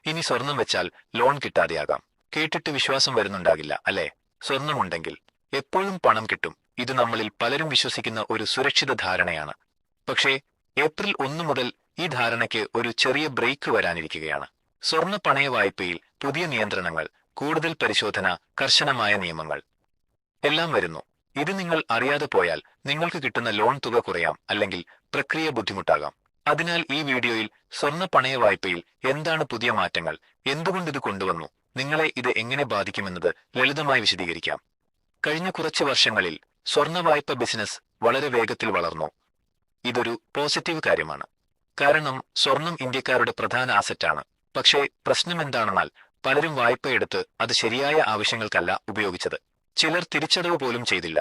ഇനി സ്വർണം വെച്ചാൽ ലോൺ കിട്ടാതെയാകാം. കേട്ടിട്ട് വിശ്വാസം വരുന്നുണ്ടാകില്ല അല്ലേ? സ്വർണമുണ്ടെങ്കിൽ എപ്പോഴും പണം കിട്ടും. ഇത് നമ്മളിൽ പലരും വിശ്വസിക്കുന്ന ഒരു സുരക്ഷിത ധാരണയാണ്. പക്ഷേ ഏപ്രിൽ 1 മുതൽ ഈ ധാരണയ്ക്ക് ഒരു ചെറിയ ബ്രേക്ക് വരാനിരിക്കുകയാണ്. സ്വർണ്ണ പണയ വായ്പയിൽ പുതിയ നിയന്ത്രണങ്ങൾ, കൂടുതൽ പരിശോധന, കർശനമായ നിയമങ്ങൾ എല്ലാം വരുന്നു. ഇത് നിങ്ങൾ അറിയാതെ പോയാൽ നിങ്ങൾക്ക് കിട്ടുന്ന ലോൺ തുക കുറയാം, അല്ലെങ്കിൽ പ്രക്രിയ ബുദ്ധിമുട്ടാകാം. അതിനാൽ ഈ വീഡിയോയിൽ സ്വർണ്ണ പണയ വായ്പയിൽ എന്താണ് പുതിയ മാറ്റങ്ങൾ, എന്തുകൊണ്ട് ഇത് കൊണ്ടുവന്നു, നിങ്ങളെ ഇത് എങ്ങനെ ബാധിക്കുമെന്നത് ലളിതമായി വിശദീകരിക്കാം. കഴിഞ്ഞ കുറച്ച് വർഷങ്ങളിൽ സ്വർണ്ണ വായ്പ ബിസിനസ് വളരെ വേഗത്തിൽ വളർന്നു. ഇതൊരു പോസിറ്റീവ് കാര്യമാണ്. കാരണം സ്വർണം ഇന്ത്യക്കാരുടെ പ്രധാന അസറ്റാണ്. പക്ഷേ പ്രശ്നം എന്താണെന്നാൽ പലരും വായ്പയെടുത്ത് അത് ശരിയായ ആവശ്യങ്ങൾക്കല്ല ഉപയോഗിച്ചത്. ചിലർ തിരിച്ചടവ് പോലും ചെയ്തില്ല.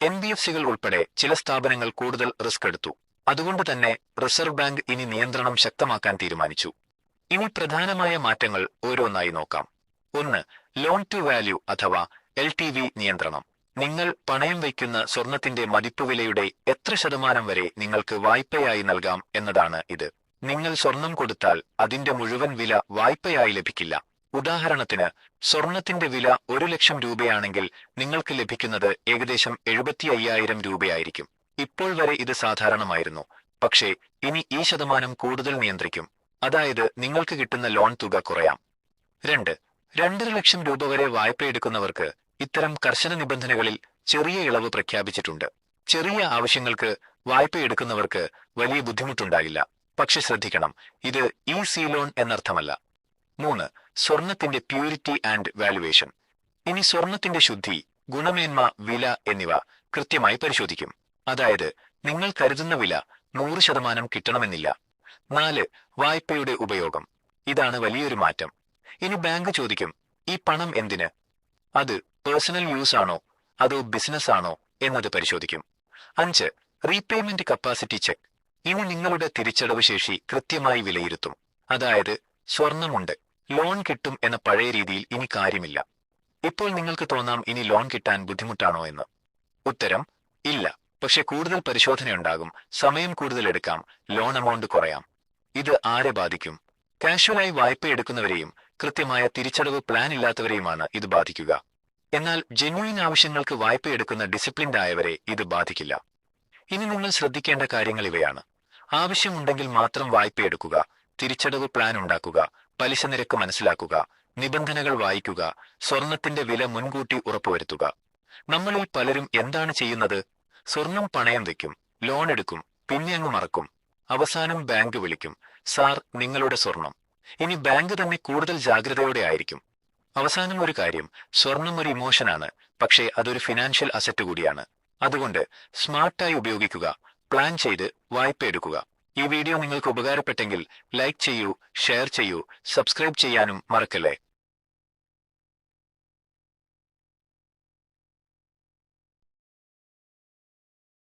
NBFCകൾ ഉൾപ്പെടെ ചില സ്ഥാപനങ്ങൾ കൂടുതൽ റിസ്ക് എടുത്തു. അതുകൊണ്ട് തന്നെ റിസർവ് ബാങ്ക് ഇനി നിയന്ത്രണം ശക്തമാക്കാൻ തീരുമാനിച്ചു. ഇനി പ്രധാനമായ മാറ്റങ്ങൾ ഓരോന്നായി നോക്കാം. 1. ലോൺ ടു വാല്യൂ അഥവാ LTV നിയന്ത്രണം. നിങ്ങൾ പണയം വയ്ക്കുന്ന സ്വർണത്തിന്റെ മതിപ്പുവിലയുടെ എത്ര ശതമാനം വരെ നിങ്ങൾക്ക് വായ്പയായി നൽകാം എന്നതാണ് ഇത്. നിങ്ങൾ സ്വർണം കൊടുത്താൽ അതിന്റെ മുഴുവൻ വില വായ്പയായി ലഭിക്കില്ല. ഉദാഹരണത്തിന്, സ്വർണത്തിന്റെ വില 1 ലക്ഷം രൂപയാണെങ്കിൽ നിങ്ങൾക്ക് ലഭിക്കുന്നത് ഏകദേശം 75,000 രൂപയായിരിക്കും. ഇപ്പോൾ വരെ ഇത് സാധാരണമായിരുന്നു. പക്ഷേ ഇനി ഈ ശതമാനം കൂടുതൽ നിയന്ത്രിക്കും. അതായത് നിങ്ങൾക്ക് കിട്ടുന്ന ലോൺ തുക കുറയാം. 2. 2.5 ലക്ഷം രൂപ വരെ വായ്പയെടുക്കുന്നവർക്ക് ഇത്തരം കർശന നിബന്ധനകളിൽ ചെറിയ ഇളവ് പ്രഖ്യാപിച്ചിട്ടുണ്ട്. ചെറിയ ആവശ്യങ്ങൾക്ക് വായ്പയെടുക്കുന്നവർക്ക് വലിയ ബുദ്ധിമുട്ടുണ്ടാകില്ല. പക്ഷെ ശ്രദ്ധിക്കണം, ഇത് ഈസി ലോൺ എന്നർത്ഥമല്ല. 3. സ്വർണത്തിന്റെ പ്യൂരിറ്റി ആൻഡ് വാല്യുവേഷൻ. ഇനി സ്വർണത്തിന്റെ ശുദ്ധി, ഗുണമേന്മ, വില എന്നിവ കൃത്യമായി പരിശോധിക്കും. അതായത് നിങ്ങൾ കരുതുന്ന വില 100% കിട്ടണമെന്നില്ല. 4. വായ്പയുടെ ഉപയോഗം. ഇതാണ് വലിയൊരു മാറ്റം. ഇനി ബാങ്ക് ചോദിക്കും, ഈ പണം എന്തിന്? അത് പേഴ്സണൽ യൂസ് ആണോ അതോ ബിസിനസ് ആണോ എന്നത് പരിശോധിക്കും. 5. Repayment capacity check. ഇനി നിങ്ങളുടെ തിരിച്ചടവ് ശേഷി കൃത്യമായി വിലയിരുത്തും. അതായത് സ്വർണമുണ്ട്, ലോൺ കിട്ടും എന്ന പഴയ രീതിയിൽ ഇനി കാര്യമില്ല. ഇപ്പോൾ നിങ്ങൾക്ക് തോന്നാം, ഇനി ലോൺ കിട്ടാൻ ബുദ്ധിമുട്ടാണോ എന്ന്. ഉത്തരം ഇല്ല. പക്ഷെ കൂടുതൽ പരിശോധനയുണ്ടാകും, സമയം കൂടുതൽ എടുക്കാം, ലോൺ എമൗണ്ട് കുറയാം. ഇത് ആരെ ബാധിക്കും? കാഷ്വലായി വായ്പ എടുക്കുന്നവരെയും കൃത്യമായ തിരിച്ചടവ് പ്ലാൻ ഇല്ലാത്തവരെയുമാണ് ഇത് ബാധിക്കുക. എന്നാൽ ജെന്യൂയിൻ ആവശ്യങ്ങൾക്ക് വായ്പയെടുക്കുന്ന ഡിസിപ്ലിൻഡ് ആയവരെ ഇത് ബാധിക്കില്ല. ഇനി നിങ്ങൾ ശ്രദ്ധിക്കേണ്ട കാര്യങ്ങൾ ഇവയാണ്. ആവശ്യമുണ്ടെങ്കിൽ മാത്രം വായ്പയെടുക്കുക, തിരിച്ചടവ് പ്ലാൻ ഉണ്ടാക്കുക, പലിശ നിരക്ക് മനസ്സിലാക്കുക, നിബന്ധനകൾ വായിക്കുക, സ്വർണത്തിന്റെ വില മുൻകൂട്ടി ഉറപ്പുവരുത്തുക. നമ്മളിൽ പലരും എന്താണ് ചെയ്യുന്നത്? സ്വർണം പണയം വെക്കും, ലോൺ എടുക്കും, പിന്നെ അങ്ങ് മറക്കും. അവസാനം ബാങ്ക് വിളിക്കും, സാർ നിങ്ങളുടെ സ്വർണം. ഇനി ബാങ്ക് തന്നെ കൂടുതൽ ജാഗ്രതയോടെ ആയിരിക്കും. അവസാനം ഒരു കാര്യം, സ്വർണം ഒരു ഇമോഷനാണ്, പക്ഷേ അതൊരു ഫിനാൻഷ്യൽ അസറ്റ് കൂടിയാണ്. അതുകൊണ്ട് സ്മാർട്ടായി ഉപയോഗിക്കുക, പ്ലാൻ ചെയ്ത് വായ്പ എടുക്കുക. ഈ വീഡിയോ നിങ്ങൾക്ക് ഉപകാരപ്പെട്ടെങ്കിൽ ലൈക്ക് ചെയ്യൂ, ഷെയർ ചെയ്യൂ, സബ്സ്ക്രൈബ് ചെയ്യാനും മറക്കല്ലേ.